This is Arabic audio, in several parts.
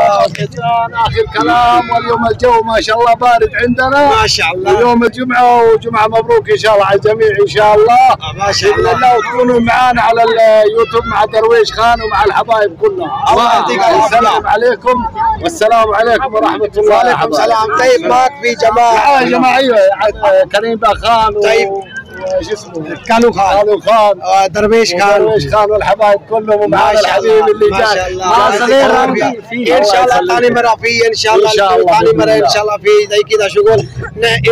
اخر كلام. واليوم الجو ما شاء الله بارد عندنا ما شاء الله. اليوم الجمعه وجمعه مبروك ان شاء الله على الجميع ان شاء الله. ما شاء الله. باذن الله وتكونوا معنا على اليوتيوب مع درويش خان ومع الحبايب كلهم. الله يعطيك السلام عليكم والسلام عليكم ورحمه الله. وعليكم السلام. طيب معك في جماعه جماعيه كريم خان طيب شو اسمه كانوا خان درويش خان والحبايب كلهم ومعنا الحبيب اللي ما شاء جاي. الله. ان شاء الله ثاني مره في ان شاء الله ثاني مره ان شاء الله في زي كذا شغل.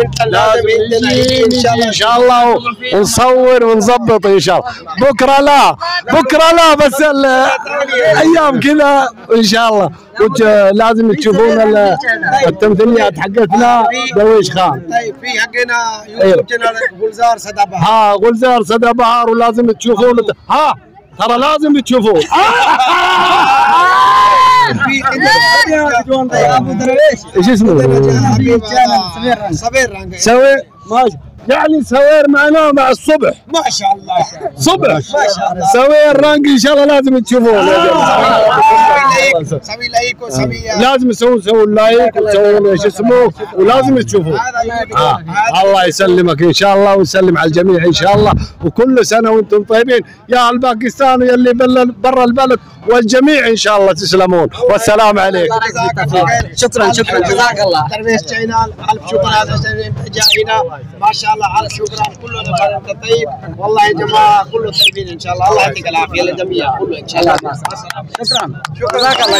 انت لازم عندنا ان شاء الله ونصور ونظبط ان شاء الله. بكره لا بس الايام كذا ان شاء الله. لازم تشوفون التمثيليات حقتنا درويش خان. طيب في حقنا يوتيوب شانل غلزار صدى بحر. غلزار صدى بحر ولازم تشوفون. ترى لازم تشوفون. ابو درويش ايش اسمه؟ صبير رانق. سوير ماشي يعني سوير معناه مع الصبح. ما شاء الله صبح ما شاء الله. سوير رانق ان شاء الله لازم تشوفون. سوي لايك وسوي لازم تسوون لايك وتسوون ايش اسمه ولازم تشوفون. الله يسلمك ان شاء الله ويسلم على الجميع ان شاء الله. وكل سنه وانتم طيبين يا اهل باكستان ويلي برا البلد والجميع ان شاء الله تسلمون. والسلام عليكم. شكرا جزاك الله. درويش شانل الف شكر هذا جاينا ما شاء الله. الف شكرا كلنا طيب والله يا جماعه كله طيبين ان شاء الله. الله يعطيك العافيه للجميع كله ان شاء الله. شكرا جزاك الله.